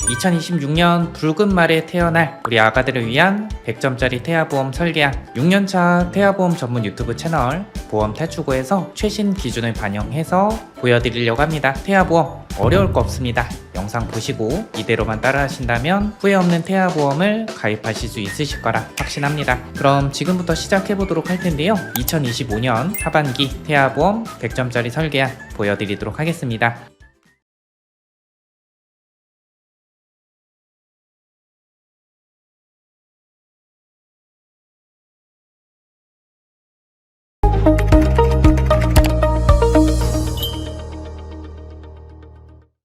2026년 붉은 말에 태어날 우리 아가들을 위한 100점짜리 태아보험 설계안 6년차 태아보험 전문 유튜브 채널 보험 탈출구에서 최신 기준을 반영해서 보여드리려고 합니다. 태아보험 어려울 거 없습니다. 영상 보시고 이대로만 따라하신다면 후회 없는 태아보험을 가입하실 수 있으실 거라 확신합니다. 그럼 지금부터 시작해 보도록 할 텐데요. 2025년 하반기 태아보험 100점짜리 설계안 보여드리도록 하겠습니다.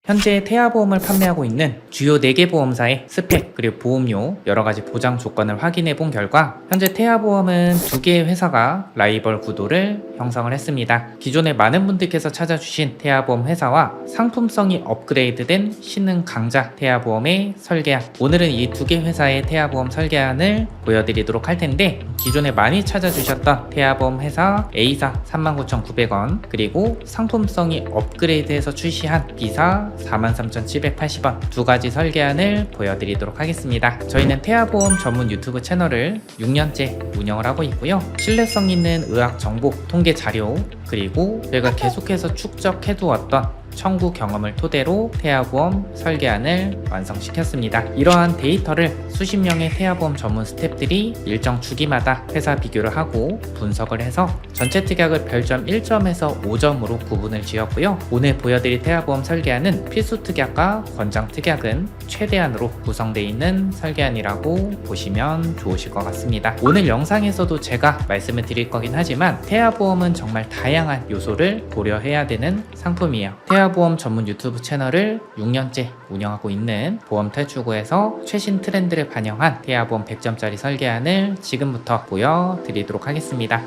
현재 태아보험을 판매하고 있는 주요 4개 보험사의 스펙 그리고 보험료 여러가지 보장 조건을 확인해 본 결과 현재 태아보험은 2개의 회사가 라이벌 구도를 형성을 했습니다. 기존에 많은 분들께서 찾아주신 태아보험 회사와 상품성이 업그레이드된 신흥 강자 태아보험의 설계안, 오늘은 이 2개 회사의 태아보험 설계안을 보여드리도록 할 텐데, 기존에 많이 찾아주셨던 태아보험 회사 A사 39,900원 그리고 상품성이 업그레이드해서 출시한 B사 43,780원 두 가지 설계안을 보여드리도록 하겠습니다. 저희는 태아보험 전문 유튜브 채널을 6년째 운영을 하고 있고요. 신뢰성 있는 의학 정보, 통계 자료, 그리고 저희가 계속해서 축적해두었던 청구 경험을 토대로 태아보험 설계안을 완성시켰습니다. 이러한 데이터를 수십 명의 태아보험 전문 스태프들이 일정 주기마다 회사 비교를 하고 분석을 해서 전체 특약을 별점 1점에서 5점으로 구분을 지었고요. 오늘 보여드릴 태아보험 설계안은 필수 특약과 권장 특약은 최대한으로 구성되어 있는 설계안이라고 보시면 좋으실 것 같습니다. 오늘 영상에서도 제가 말씀을 드릴 거긴 하지만 태아보험은 정말 다양한 요소를 고려해야 되는 상품이에요. 태아보험 전문 유튜브 채널을 6년째 운영하고 있는 보험 탈출구에서 최신 트렌드를 반영한 태아보험 100점짜리 설계안을 지금부터 보여드리도록 하겠습니다.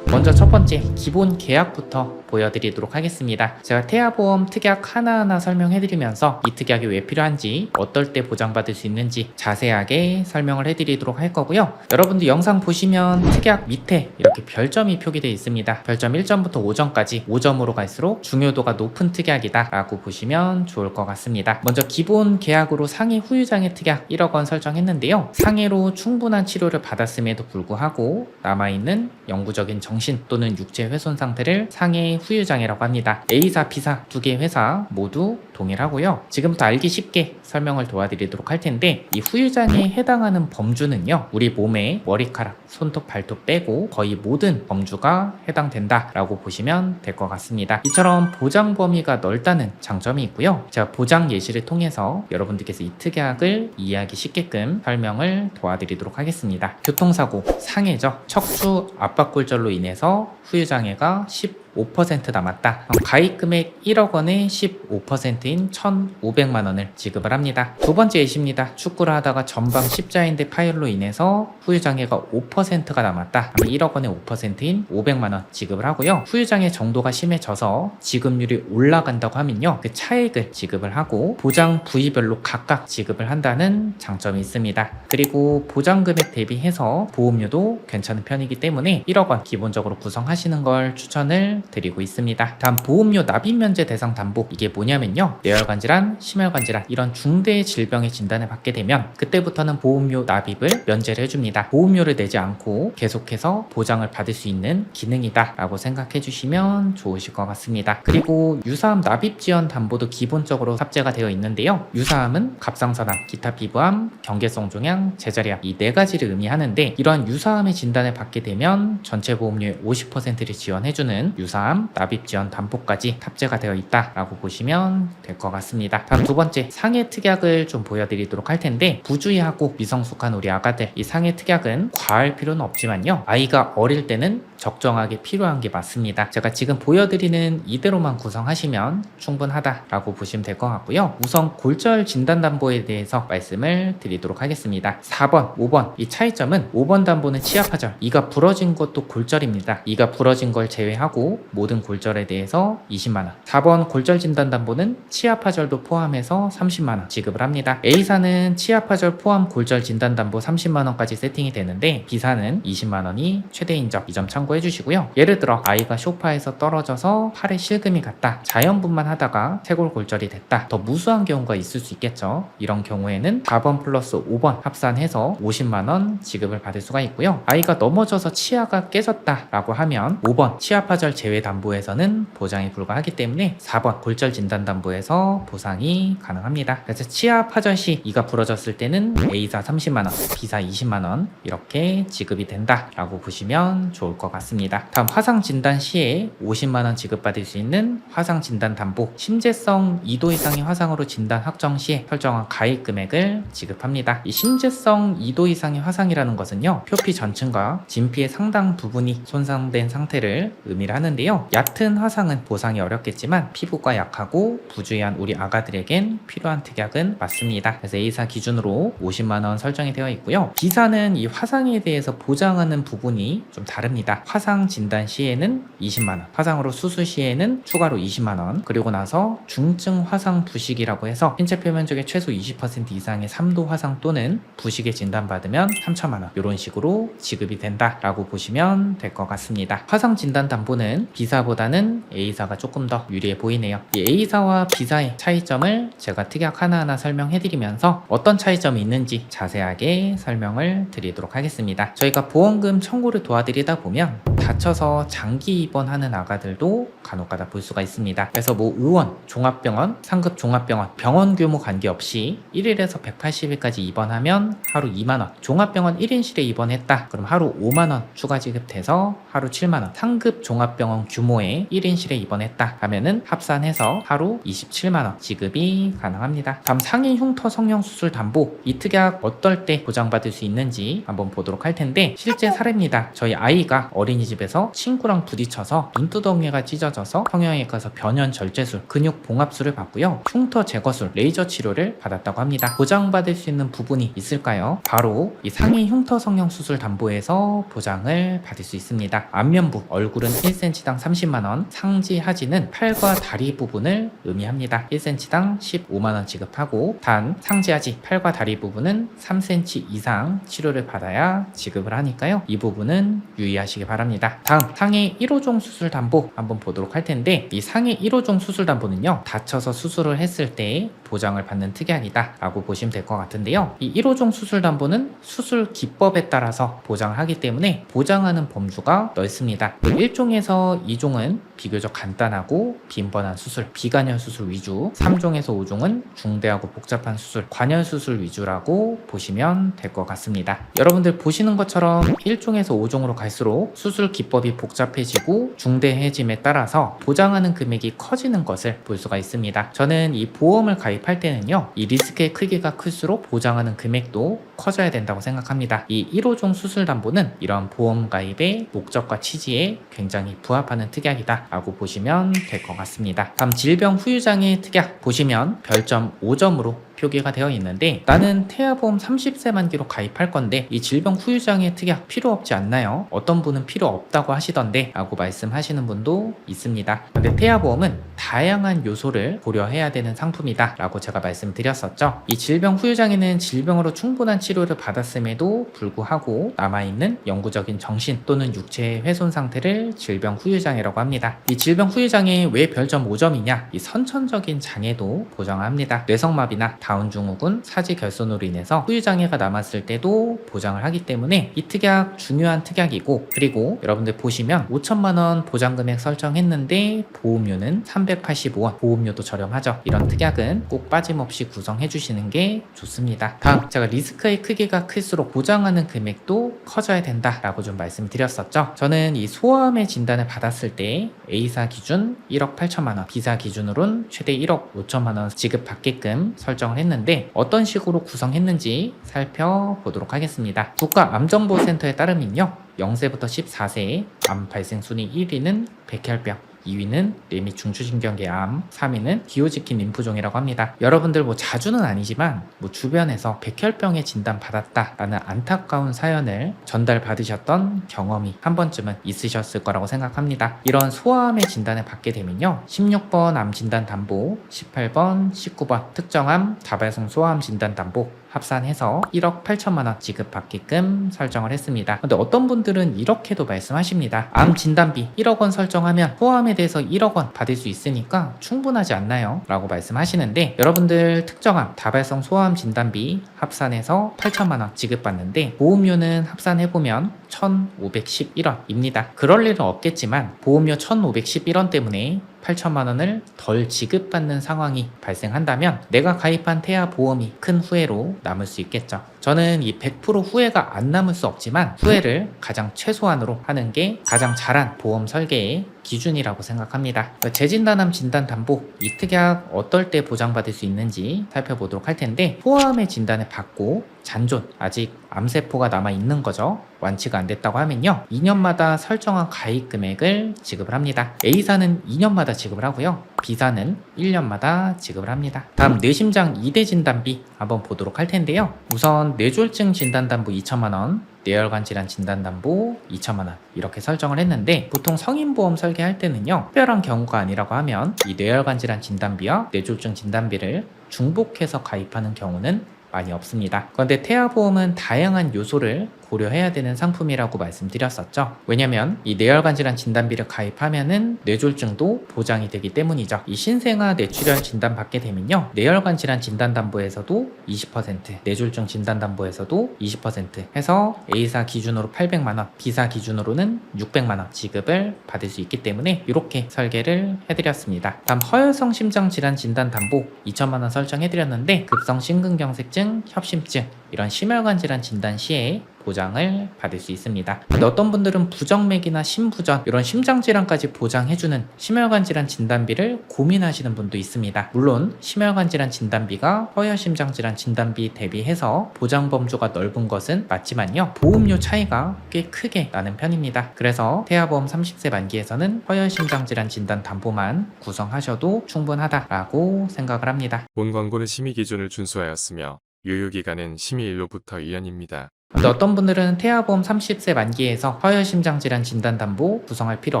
먼저 첫 번째 기본 계약부터 보여드리도록 하겠습니다. 제가 태아보험 특약 하나하나 설명해드리면서 이 특약이 왜 필요한지, 어떨 때 보장받을 수 있는지 자세하게 설명을 해드리도록 할 거고요. 여러분들 영상 보시면 특약 밑에 이렇게 별점이 표기되어 있습니다. 별점 1점부터 5점까지 5점으로 갈수록 중요도가 높은 특약이다 라고 보시면 좋을 것 같습니다. 먼저 기본 계약으로 상해 후유장애 특약 1억 원 설정했는데요. 상해로 충분한 치료를 받았음에도 불구하고 남아있는 영구적인 정신 또는 육체 훼손 상태를 상해 후유장애라고 합니다. A사, B사 두 개의 회사 모두 동일하고요. 지금부터 알기 쉽게 설명을 도와드리도록 할 텐데, 이 후유장애에 해당하는 범주는요, 우리 몸에 머리카락, 손톱, 발톱 빼고 거의 모든 범주가 해당된다 라고 보시면 될 것 같습니다. 이처럼 보장 범위가 넓다는 장점이 있고요. 제가 보장 예시를 통해서 여러분들께서 이 특약을 이해하기 쉽게끔 설명을 도와드리도록 하겠습니다. 교통사고, 상해죠. 척추 압박골절로 인해서 후유장애가 15% 남았다. 가입 금액 1억 원의 15%인 1,500만 원을 지급을 합니다. 두 번째 예시입니다. 축구를 하다가 전방 십자인대 파열로 인해서 후유장애가 5%가 남았다. 1억 원의 5%인 500만 원 지급을 하고요. 후유장애 정도가 심해져서 지급률이 올라간다고 하면요, 그 차액을 지급을 하고 보장 부위별로 각각 지급을 한다는 장점이 있습니다. 그리고 보장 금액 대비해서 보험료도 괜찮은 편이기 때문에 1억 원 기본적으로 구성하시는 걸 추천을 드리고 있습니다. 다음 보험료 납입 면제 대상 담보, 이게 뭐냐면요, 뇌혈관 질환, 심혈관 질환 이런 중대 질병의 진단을 받게 되면 그때부터는 보험료 납입을 면제를 해줍니다. 보험료를 내지 않고 계속해서 보장을 받을 수 있는 기능이다 라고 생각해 주시면 좋으실 것 같습니다. 그리고 유사암 납입 지원 담보도 기본적으로 탑재가 되어 있는데요, 유사암은 갑상선암, 기타 피부암, 경계성 종양, 제자리암 이 4가지를 의미하는데, 이러한 유사암의 진단을 받게 되면 전체 보험료의 50%를 지원해주는 유사암 납입 지원 담보까지 탑재가 되어 있다라고 보시면 될 것 같습니다. 다음 두 번째 상해 특약을 좀 보여드리도록 할 텐데, 부주의하고 미성숙한 우리 아가들, 이 상해 특약은 과할 필요는 없지만요, 아이가 어릴 때는 적정하게 필요한 게 맞습니다. 제가 지금 보여드리는 이대로만 구성하시면 충분하다라고 보시면 될 것 같고요. 우선 골절 진단 담보에 대해서 말씀을 드리도록 하겠습니다. 4번, 5번 이 차이점은 5번 담보는 치아파절, 이가 부러진 것도 골절입니다. 이가 부러진 걸 제외하고 모든 골절에 대해서 20만원, 4번 골절 진단 담보는 치아파절도 포함해서 30만원 지급을 합니다. A사는 치아파절 포함 골절 진단 담보 30만원까지 세팅이 되는데 B사는 20만원이 최대 인정, 이 점 참고 참고해 주시고요. 예를 들어 아이가 소파에서 떨어져서 팔에 실금이 갔다, 자연분만 하다가 쇄골골절이 됐다, 더 무수한 경우가 있을 수 있겠죠. 이런 경우에는 4번 플러스 5번 합산해서 50만원 지급을 받을 수가 있고요. 아이가 넘어져서 치아가 깨졌다 라고 하면 5번 치아파절 제외담보에서는 보장이 불가하기 때문에 4번 골절진단담보에서 보상이 가능합니다. 그래서 치아파절 시 이가 부러졌을 때는 A사 30만원, B사 20만원 이렇게 지급이 된다 라고 보시면 좋을 것 같습니다. 다음 화상진단 시에 50만원 지급받을 수 있는 화상진단담보, 심재성 2도 이상의 화상으로 진단 확정 시에 설정한 가입 금액을 지급합니다. 이 심재성 2도 이상의 화상이라는 것은요, 표피 전층과 진피의 상당 부분이 손상된 상태를 의미를 하는데요. 얕은 화상은 보상이 어렵겠지만 피부가 약하고 부주의한 우리 아가들에겐 필요한 특약은 맞습니다. 그래서 A사 기준으로 50만원 설정이 되어 있고요. B사는 이 화상에 대해서 보장하는 부분이 좀 다릅니다. 화상 진단 시에는 20만원, 화상으로 수술 시에는 추가로 20만원, 그리고 나서 중증 화상 부식이라고 해서 신체 표면적의 최소 20% 이상의 3도 화상 또는 부식에 진단받으면 3천만원, 이런 식으로 지급이 된다라고 보시면 될 것 같습니다. 화상 진단 담보는 B사보다는 A사가 조금 더 유리해 보이네요. 이 A사와 B사의 차이점을 제가 특약 하나하나 설명해드리면서 어떤 차이점이 있는지 자세하게 설명을 드리도록 하겠습니다. 저희가 보험금 청구를 도와드리다 보면 다쳐서 장기 입원하는 아가들도 간혹가다 볼 수가 있습니다. 그래서 뭐 의원, 종합병원, 상급 종합병원, 병원 규모 관계없이 1일에서 180일까지 입원하면 하루 2만원, 종합병원 1인실에 입원했다 그럼 하루 5만원 추가 지급돼서 하루 7만원, 상급 종합병원 규모의 1인실에 입원했다 하면은 합산해서 하루 27만원 지급이 가능합니다. 다음 상해 흉터 성형 수술 담보, 이 특약 어떨 때 보장받을 수 있는지 한번 보도록 할 텐데, 실제 사례입니다. 저희 아이가 어린이집에서 친구랑 부딪혀서 눈두덩이가 찢어져서 성형외과에 가서 변현 절제술, 근육 봉합술을 받고요. 흉터 제거술, 레이저 치료를 받았다고 합니다. 보장받을 수 있는 부분이 있을까요? 바로 이 상해 흉터 성형 수술 담보에서 보장을 받을 수 있습니다. 안면부, 얼굴은 1cm당 30만원, 상지 하지는 팔과 다리 부분을 의미합니다. 1cm당 15만원 지급하고, 단 상지 하지, 팔과 다리 부분은 3cm 이상 치료를 받아야 지급을 하니까요. 이 부분은 유의하시기 바랍니다. 다음 상해 1호종 수술 담보 한번 보도록 할 텐데, 이 상해 1호종 수술 담보는요, 다쳐서 수술을 했을 때 보장을 받는 특약이다 라고 보시면 될 것 같은데요. 이 1호종 수술 담보는 수술 기법에 따라서 보장을 하기 때문에 보장하는 범주가 넓습니다. 1종에서 2종은 비교적 간단하고 빈번한 수술, 비관열 수술 위주, 3종에서 5종은 중대하고 복잡한 수술, 관열 수술 위주라고 보시면 될 것 같습니다. 여러분들 보시는 것처럼 1종에서 5종으로 갈수록 수술 기법이 복잡해지고 중대해짐에 따라서 보장하는 금액이 커지는 것을 볼 수가 있습니다. 저는 이 보험을 가입할 때는요, 이 리스크의 크기가 클수록 보장하는 금액도 커져야 된다고 생각합니다. 이 1호종 수술 담보는 이런 보험 가입의 목적과 취지에 굉장히 부합하는 특약이다 라고 보시면 될 것 같습니다. 다음 질병 후유장애 특약 보시면 별점 5점으로 표기가 되어 있는데, 나는 태아보험 30세 만기로 가입할 건데 이 질병 후유장애 특약 필요 없지 않나요? 어떤 분은 필요 없다고 하시던데 라고 말씀하시는 분도 있습니다. 근데 태아보험은 다양한 요소를 고려해야 되는 상품이다 라고 제가 말씀드렸었죠. 이 질병 후유장애는 질병으로 충분한 치료를 받았음에도 불구하고 남아있는 영구적인 정신 또는 육체의 훼손 상태를 질병 후유장애라고 합니다. 이 질병 후유장애 왜 별점 5점이냐? 이 선천적인 장애도 보장합니다. 뇌성마비나 다운증후군, 사지 결손으로 인해서 후유장애가 남았을 때도 보장을 하기 때문에 이 특약 중요한 특약이고, 그리고 여러분들 보시면 5천만원 보장금액 설정했는데 보험료는 385원, 보험료도 저렴하죠. 이런 특약은 꼭 빠짐없이 구성해 주시는 게 좋습니다. 다음 제가 리스크의 크기가 클수록 보장하는 금액도 커져야 된다 라고 좀 말씀드렸었죠. 저는 이 소아암의 진단을 받았을 때 A사 기준 1억 8천만원, B사 기준으로는 최대 1억 5천만원 지급받게끔 설정을 했는데, 어떤 식으로 구성했는지 살펴보도록 하겠습니다. 국가암정보센터에 따르면요, 0세부터 14세의 암 발생 순위 1위는 백혈병, 2위는 뇌 및 중추신경계 암, 3위는 기호지킨 림프종이라고 합니다. 여러분들 뭐 자주는 아니지만 뭐 주변에서 백혈병에 진단받았다 라는 안타까운 사연을 전달받으셨던 경험이 한 번쯤은 있으셨을 거라고 생각합니다. 이런 소아암의 진단을 받게 되면요, 16번 암 진단 담보, 18번, 19번 특정암 자발성 소아암 진단 담보, 합산해서 1억 8천만 원 지급받게끔 설정을 했습니다. 근데 어떤 분들은 이렇게도 말씀하십니다. 암 진단비 1억 원 설정하면 소아암에 대해서 1억 원 받을 수 있으니까 충분하지 않나요? 라고 말씀하시는데, 여러분들 특정암 다발성 소아암 진단비 합산해서 8천만 원 지급받는데 보험료는 합산해보면 1,511원입니다. 그럴 일은 없겠지만 보험료 1,511원 때문에 8천만 원을 덜 지급받는 상황이 발생한다면 내가 가입한 태아 보험이 큰 후회로 남을 수 있겠죠. 저는 이 100% 후회가 안 남을 수 없지만 후회를 가장 최소한으로 하는 게 가장 잘한 보험 설계의 기준이라고 생각합니다. 재진단암 진단담보 이 특약 어떨 때 보장받을 수 있는지 살펴보도록 할 텐데, 소아암의 진단을 받고 잔존, 아직 암세포가 남아있는 거죠. 완치가 안 됐다고 하면요, 2년마다 설정한 가입 금액을 지급을 합니다. A사는 2년마다 지급을 하고요, B사는 1년마다 지급을 합니다. 다음 뇌심장 2대 진단비 한번 보도록 할 텐데요. 우선 뇌졸중 진단담보 2천만 원, 뇌혈관 질환 진단담보 2천만 원 이렇게 설정을 했는데, 보통 성인보험 설계할 때는요, 특별한 경우가 아니라고 하면 이 뇌혈관 질환 진단비와 뇌졸중 진단비를 중복해서 가입하는 경우는 많이 없습니다. 그런데 태아보험은 다양한 요소를 고려해야 되는 상품이라고 말씀드렸었죠. 왜냐면 이 뇌혈관 질환 진단비를 가입하면은 뇌졸중도 보장이 되기 때문이죠. 이 신생아 뇌출혈 진단 받게 되면요, 뇌혈관 질환 진단담보에서도 20%, 뇌졸중 진단담보에서도 20% 해서 A사 기준으로 800만 원, B사 기준으로는 600만 원 지급을 받을 수 있기 때문에 이렇게 설계를 해드렸습니다. 다음 허혈성 심장 질환 진단담보 2천만 원 설정해드렸는데, 급성 심근경색증, 협심증 이런 심혈관 질환 진단 시에 보장을 받을 수 있습니다. 근데 어떤 분들은 부정맥이나 심부전 이런 심장질환까지 보장해주는 심혈관 질환 진단비를 고민하시는 분도 있습니다. 물론 심혈관 질환 진단비가 허혈심장질환 진단비 대비해서 보장 범주가 넓은 것은 맞지만요, 보험료 차이가 꽤 크게 나는 편입니다. 그래서 태아보험 30세 만기에서는 허혈심장질환 진단 담보만 구성하셔도 충분하다라고 생각을 합니다. 본 광고는 심의 기준을 준수하였으며 유효기간은 심의일로부터 2년입니다. 근데 어떤 분들은 태아보험 30세 만기에서 허혈심장질환 진단담보 구성할 필요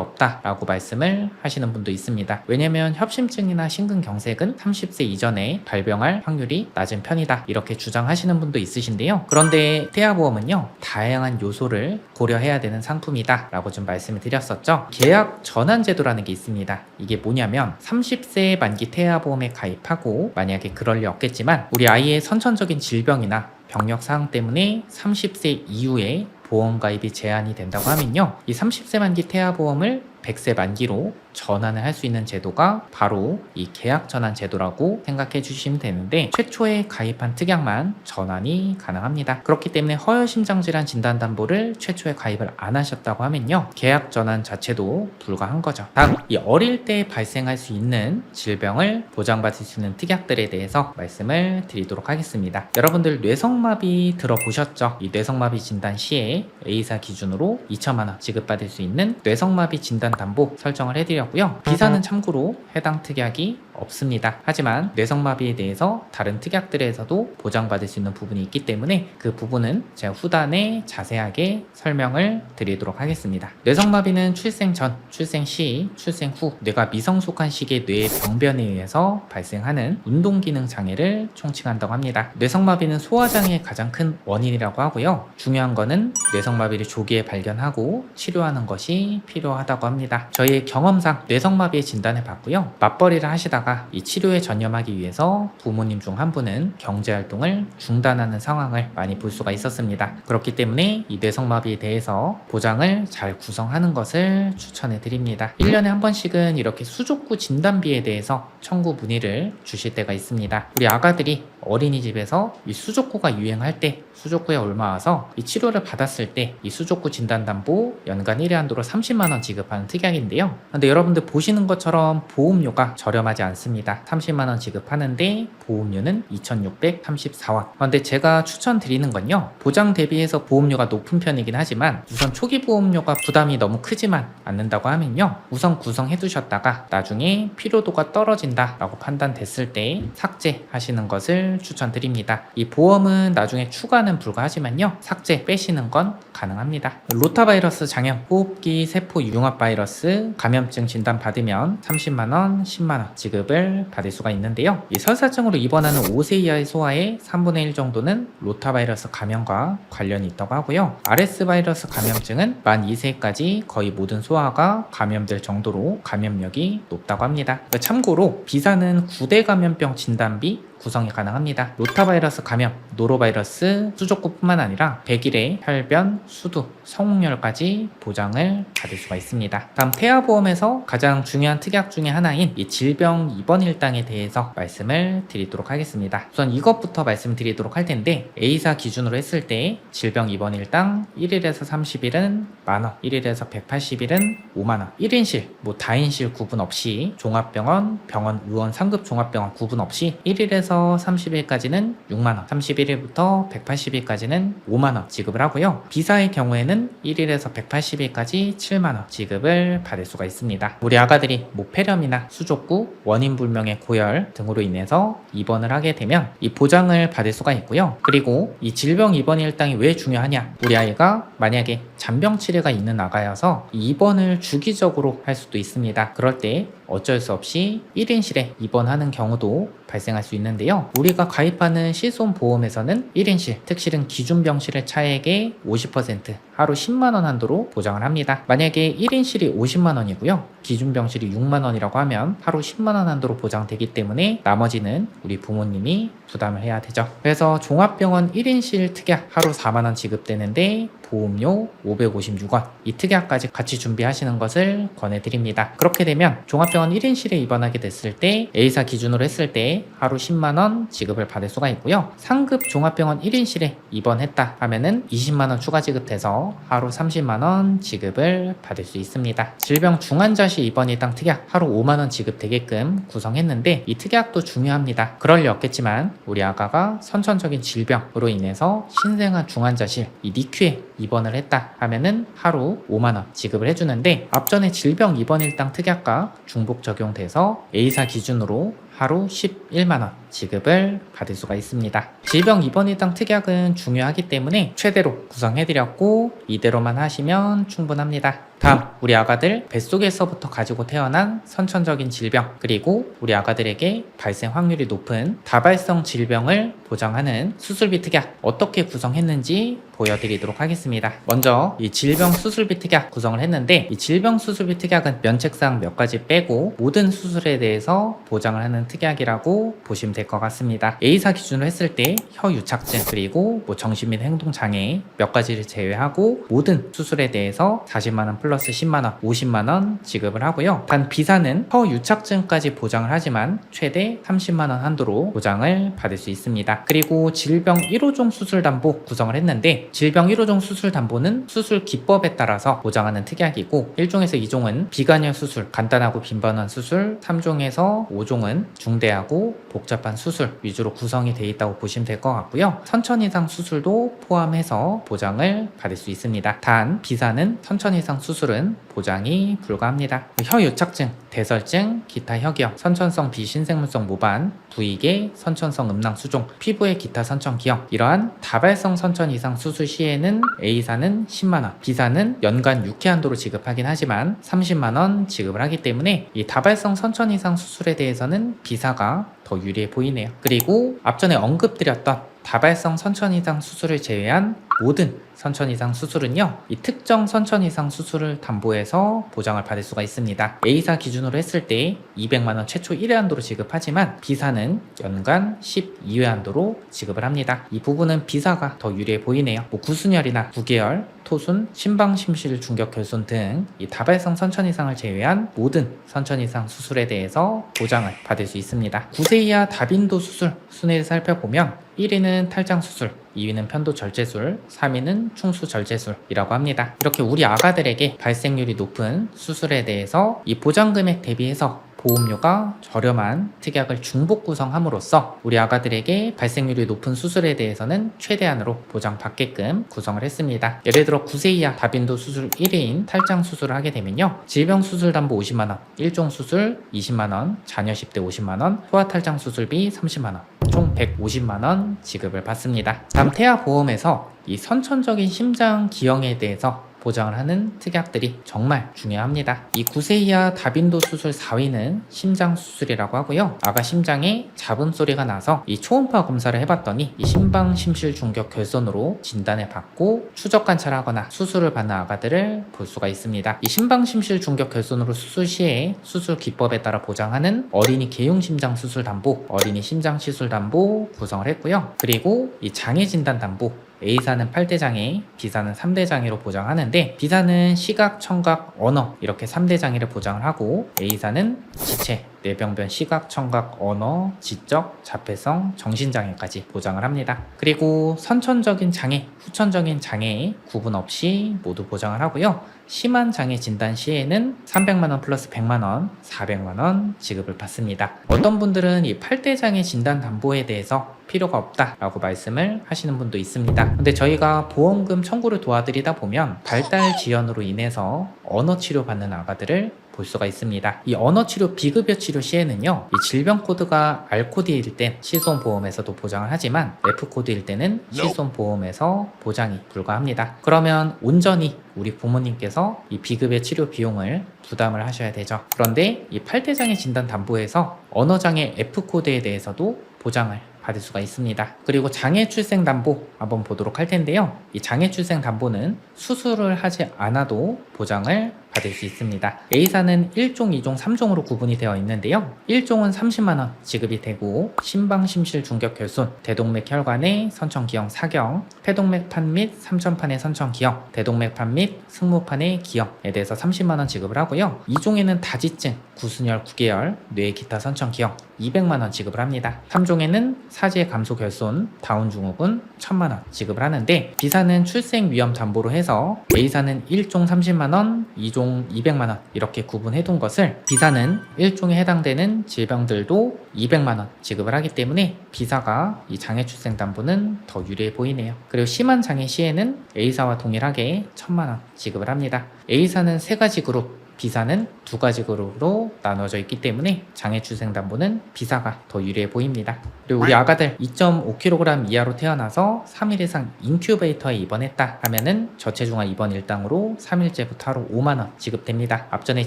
없다라고 말씀을 하시는 분도 있습니다. 왜냐면 협심증이나 심근경색은 30세 이전에 발병할 확률이 낮은 편이다 이렇게 주장하시는 분도 있으신데요. 그런데 태아보험은요, 다양한 요소를 고려해야 되는 상품이다 라고 좀 말씀을 드렸었죠. 계약 전환제도라는 게 있습니다. 이게 뭐냐면 30세 만기 태아보험에 가입하고, 만약에 그럴 리 없겠지만 우리 아이의 선천적인 질병이나 병력 사항 때문에 30세 이후에 보험 가입이 제한이 된다고 하면요, 이 30세 만기 태아보험을 100세 만기로 전환을 할 수 있는 제도가 바로 이 계약 전환 제도라고 생각해 주시면 되는데, 최초에 가입한 특약만 전환이 가능합니다. 그렇기 때문에 허혈심장질환 진단담보를 최초에 가입을 안 하셨다고 하면요, 계약 전환 자체도 불가한 거죠. 다음 이 어릴 때 발생할 수 있는 질병을 보장받을 수 있는 특약들에 대해서 말씀을 드리도록 하겠습니다. 여러분들 뇌성마비 들어보셨죠? 이 뇌성마비 진단 시에 A사 기준으로 2천만 원 지급받을 수 있는 뇌성마비 진단 담보 설정을 해드렸고요. B사는 참고로 해당 특약이 없습니다. 하지만 뇌성마비에 대해서 다른 특약들에서도 보장받을 수 있는 부분이 있기 때문에 그 부분은 제가 후단에 자세하게 설명을 드리도록 하겠습니다. 뇌성마비는 출생 전, 출생 시, 출생 후 뇌가 미성숙한 시기의 뇌의 병변에 의해서 발생하는 운동기능 장애를 총칭한다고 합니다. 뇌성마비는 소아장애의 가장 큰 원인이라고 하고요. 중요한 거는 뇌성마비를 조기에 발견하고 치료하는 것이 필요하다고 합니다. 저희의 경험상 뇌성마비의 진단을 받고요, 맞벌이를 하시다가 이 치료에 전념하기 위해서 부모님 중 한 분은 경제활동을 중단하는 상황을 많이 볼 수가 있었습니다. 그렇기 때문에 이 뇌성마비에 대해서 보장을 잘 구성하는 것을 추천해 드립니다. 1년에 한 번씩은 이렇게 수족구 진단비에 대해서 청구 문의를 주실 때가 있습니다. 우리 아가들이 어린이집에서 이 수족구가 유행할 때 수족구에 올라와서 이 치료를 받았을 때 이 수족구 진단담보 연간 1회 한도로 30만 원 지급하는 특약인데요. 근데 여러분들 보시는 것처럼 보험료가 저렴하지 않습니다. 30만 원 지급하는데 보험료는 2,634원. 그런데 제가 추천드리는 건요, 보장 대비해서 보험료가 높은 편이긴 하지만 우선 초기 보험료가 부담이 너무 크지만 않는다고 하면요, 우선 구성해 두셨다가 나중에 필요도가 떨어진다 라고 판단됐을 때 삭제하시는 것을 것을 추천드립니다. 이 보험은 나중에 추가는 불가하지만요, 삭제 빼시는 건 가능합니다. 로타바이러스 장염, 호흡기 세포 융합 바이러스 감염증 진단 받으면 30만원, 10만원 지급을 받을 수가 있는데요, 이 설사증으로 입원하는 5세 이하의 소아의 3분의 1 정도는 로타바이러스 감염과 관련이 있다고 하고요, RS 바이러스 감염증은 만 2세까지 거의 모든 소아가 감염될 정도로 감염력이 높다고 합니다. 참고로 비사는 9대 감염병 진단비 구성이 가능합니다. 로타바이러스 감염, 노로바이러스, 수족구뿐만 아니라 백일의 혈변, 수두, 성홍열까지 보장을 받을 수가 있습니다. 다음 태아보험에서 가장 중요한 특약 중에 하나인 이 질병 입원 일당에 대해서 말씀을 드리도록 하겠습니다. 우선 이것부터 말씀드리도록 할 텐데, A사 기준으로 했을 때 질병 입원 일당 1일에서 30일은 만원, 1일에서 180일은 5만원, 1인실, 다인실 구분 없이 종합병원, 병원, 의원, 상급 종합병원 구분 없이 1일에서 30일까지는 6만원, 31일부터 180일까지는 5만원 지급을 하고요, 비사의 경우에는 1일에서 180일까지 7만원 지급을 받을 수가 있습니다. 우리 아가들이 폐렴이나 수족구, 원인 불명의 고열 등으로 인해서 입원을 하게 되면 이 보장을 받을 수가 있고요, 그리고 이 질병 입원 일당이 왜 중요하냐, 우리 아이가 만약에 잔병 치레가 있는 아가여서 이 입원을 주기적으로 할 수도 있습니다. 그럴 때 어쩔 수 없이 1인실에 입원하는 경우도 발생할 수 있는데요, 우리가 가입하는 실손보험에서는 1인실, 특실은 기준병실의 차액의 50%, 하루 10만원 한도로 보장을 합니다. 만약에 1인실이 50만원이고요, 기준병실이 6만원이라고 하면 하루 10만원 한도로 보장되기 때문에 나머지는 우리 부모님이 부담을 해야 되죠. 그래서 종합병원 1인실 특약 하루 4만원 지급되는데 보험료 556원, 이 특약까지 같이 준비하시는 것을 권해드립니다. 그렇게 되면 종합병원 1인실에 입원하게 됐을 때 A사 기준으로 했을 때 하루 10만원 지급을 받을 수가 있고요, 상급 종합병원 1인실에 입원했다 하면은 20만원 추가 지급돼서 하루 30만원 지급을 받을 수 있습니다. 질병 중환자실 입원일당 특약 하루 5만원 지급되게끔 구성했는데, 이 특약도 중요합니다. 그럴 리 없겠지만 우리 아가가 선천적인 질병으로 인해서 신생아 중환자실 이 니큐에 입원을 했다 하면은 하루 5만원 지급을 해주는데, 앞전에 질병 입원 일당 특약과 중복 적용돼서 A사 기준으로 하루 11만원 지급을 받을 수가 있습니다. 질병 입원 일당 특약은 중요하기 때문에 최대로 구성해드렸고 이대로만 하시면 충분합니다. 다음, 우리 아가들 뱃속에서부터 가지고 태어난 선천적인 질병, 그리고 우리 아가들에게 발생 확률이 높은 다발성 질병을 보장하는 수술비 특약 어떻게 구성했는지 보여드리도록 하겠습니다. 먼저 이 질병 수술비 특약 구성을 했는데, 이 질병 수술비 특약은 면책사항 몇 가지 빼고 모든 수술에 대해서 보장을 하는 특약이라고 보시면 될 것 같습니다. A사 기준으로 했을 때 혀유착증, 그리고 정신 및 행동장애 몇 가지를 제외하고 모든 수술에 대해서 40만원 플러스 10만원, 50만원 지급을 하고요, 단 B사는 혀유착증까지 보장을 하지만 최대 30만원 한도로 보장을 받을 수 있습니다. 그리고 질병 1호종 수술담보 구성을 했는데, 질병 1호종 수술담보는 수술 기법에 따라서 보장하는 특약이고, 1종에서 2종은 비관여 수술, 간단하고 빈번한 수술, 3종에서 5종은 중대하고 복잡한 수술 위주로 구성이 되어 있다고 보시면 될 것 같고요, 선천 이상 수술도 포함해서 보장을 받을 수 있습니다. 단 B사는 선천 이상 수술은 보장이 불가합니다. 혀유착증, 대설증, 기타 혀기형, 선천성 비신생물성 모반, 부위계, 선천성 음낭 수종, 피부의 기타 선천 기형, 이러한 다발성 선천 이상 수술 시에는 A사는 10만원, B사는 연간 6회 한도로 지급하긴 하지만 30만원 지급을 하기 때문에 이 다발성 선천 이상 수술에 대해서는 B사가 더 유리해 보이네요. 그리고 앞전에 언급드렸던 다발성 선천 이상 수술을 제외한 모든 선천 이상 수술은요, 이 특정 선천 이상 수술을 담보해서 보장을 받을 수가 있습니다. A사 기준으로 했을 때 200만원 최초 1회 한도로 지급하지만 B사는 연간 12회 한도로 지급을 합니다. 이 부분은 B사가 더 유리해 보이네요. 구순혈이나 구개열, 토순, 심방심실 중격 결손 등 이 다발성 선천 이상을 제외한 모든 선천 이상 수술에 대해서 보장을 받을 수 있습니다. 9세 이하 다빈도 수술 순위를 살펴보면 1위는 탈장 수술, 2위는 편도 절제술, 3위는 충수 절제술이라고 합니다. 이렇게 우리 아가들에게 발생률이 높은 수술에 대해서 이 보장금액 대비해서 보험료가 저렴한 특약을 중복 구성함으로써 우리 아가들에게 발생률이 높은 수술에 대해서는 최대한으로 보장받게끔 구성을 했습니다. 예를 들어 9세 이하 다빈도 수술 1회인 탈장 수술을 하게 되면요, 질병 수술 담보 50만원, 1종 수술 20만원, 자녀 10대 50만원, 소아 탈장 수술비 30만원, 총 총 150만원 지급을 받습니다. 다음 태아보험에서 이 선천적인 심장 기형에 대해서 보장을 하는 특약들이 정말 중요합니다. 이 9세 이하 다빈도 수술 4위는 심장 수술이라고 하고요. 아가 심장에 잡음 소리가 나서 이 초음파 검사를 해봤더니 이 심방 심실 중격 결손으로 진단을 받고 추적 관찰하거나 수술을 받는 아가들을 볼 수가 있습니다. 이 심방 심실 중격 결손으로 수술 시에 수술 기법에 따라 보장하는 어린이 개용 심장 수술 담보, 어린이 심장 시술 담보 구성을 했고요. 그리고 이 장애 진단 담보, A사는 8대 장애, B사는 3대 장애로 보장하는데 B사는 시각, 청각, 언어 이렇게 3대 장애를 보장을 하고 A사는 지체, 뇌병변, 시각, 청각, 언어, 지적, 자폐성, 정신장애까지 보장을 합니다. 그리고 선천적인 장애, 후천적인 장애에 구분 없이 모두 보장을 하고요. 심한 장애 진단 시에는 300만원 플러스 100만원, 400만원 지급을 받습니다. 어떤 분들은 이 8대 장애 진단 담보에 대해서 필요가 없다라고 말씀을 하시는 분도 있습니다. 근데 저희가 보험금 청구를 도와드리다 보면 발달 지연으로 인해서 언어 치료 받는 아가들을 볼 수가 있습니다. 이 언어치료 비급여 치료 시에는요, 이 질병 코드가 R코드일 땐 실손보험에서도 보장을 하지만 F코드일 때는 실손보험에서 보장이 불가합니다. 그러면 온전히 우리 부모님께서 이 비급여 치료 비용을 부담을 하셔야 되죠. 그런데 이 8대 장애 진단 담보에서 언어장애 F코드에 대해서도 보장을 받을 수가 있습니다. 그리고 장애 출생 담보 한번 보도록 할 텐데요. 이 장애 출생 담보는 수술을 하지 않아도 보장을 받을 수 있습니다. A사는 1종, 2종, 3종으로 구분이 되어 있는데요. 1종은 30만원 지급이 되고 심방, 심실, 중격, 결손, 대동맥 혈관의 선천기형, 사경, 폐동맥판 및 삼천판의 선천기형, 대동맥판 및 승모판의 기형에 대해서 30만원 지급을 하고요. 2종에는 다지증, 구순혈, 구개열, 뇌 기타 선천기형 200만원 지급을 합니다. 3종에는 사제 감소 결손, 다운 증후군 1000만원 지급을 하는데 B사는 출생 위험 담보로 해서 A사는 1종 30만원, 2종 200만원 이렇게 구분해 둔 것을 B사는 1종에 해당되는 질병들도 200만원 지급을 하기 때문에 B사가 이 장애 출생 담보는 더 유리해 보이네요. 그리고 심한 장애 시에는 A사와 동일하게 1000만원 지급을 합니다. A사는 3가지 그룹, B사는 2가지 그룹으로 나눠져 있기 때문에 장애 출생 담보는 B사가 더 유리해 보입니다. 그리고 우리 아가들 2.5kg 이하로 태어나서 3일 이상 인큐베이터에 입원했다 하면은 저체중아 입원 일당으로 3일째부터 하루 5만원 지급됩니다. 앞전에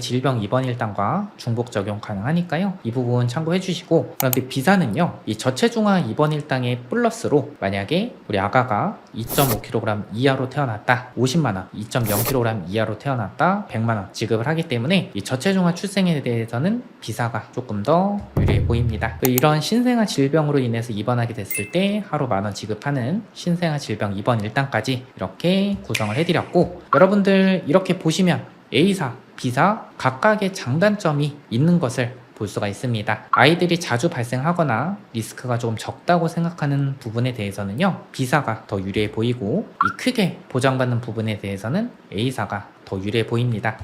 질병 입원 일당과 중복 적용 가능하니까요. 이 부분 참고해 주시고, 그런데 B사는요, 이 저체중아 입원 일당의 플러스로 만약에 우리 아가가 2.5kg 이하로 태어났다 50만원, 2.0kg 이하로 태어났다 100만원 지급을 하기 때문에 이 저체중아 출생에 대해서는 B사가 조금 더 유리해 보입니다. 이런 신생아 질병으로 인해서 입원하게 됐을 때 하루 만원 지급하는 신생아 질병 입원 일당까지 이렇게 구성을 해드렸고, 여러분들 이렇게 보시면 A사, B사 각각의 장단점이 있는 것을 볼 수가 있습니다. 아이들이 자주 발생하거나 리스크가 조금 적다고 생각하는 부분에 대해서는요, B사가 더 유리해 보이고, 이 크게 보장받는 부분에 대해서는 A사가 더 유리해 보입니다.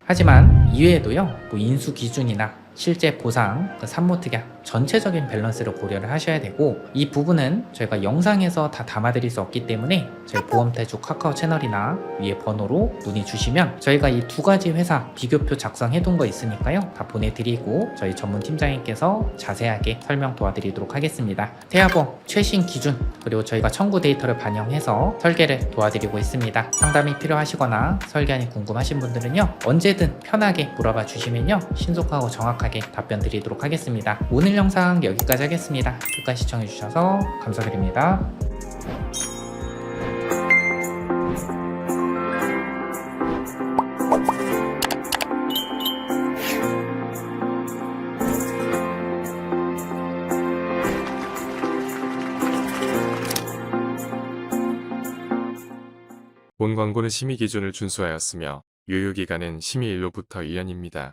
하지만 이외에도요, 뭐 인수 기준이나 실제 보상, 산모특약 전체적인 밸런스를 고려를 하셔야 되고, 이 부분은 저희가 영상에서 다 담아드릴 수 없기 때문에 저희 보험대주 카카오 채널이나 위에 번호로 문의 주시면 저희가 이 2가지 회사 비교표 작성해 둔 거 있으니까요, 다 보내드리고 저희 전문 팀장님께서 자세하게 설명 도와드리도록 하겠습니다. 태아보험 최신 기준, 그리고 저희가 청구 데이터를 반영해서 설계를 도와드리고 있습니다. 상담이 필요하시거나 설계안이 궁금하신 분들은요, 언제든 편하게 물어봐 주시면요, 신속하고 정확하게 답변 드리도록 하겠습니다. 오늘 영상 여기까지 하겠습니다. 끝까지 시청해 주셔서 감사드립니다. 본 광고는 심의 기준을 준수하였으며 유효기간은 심의일로부터 1년입니다.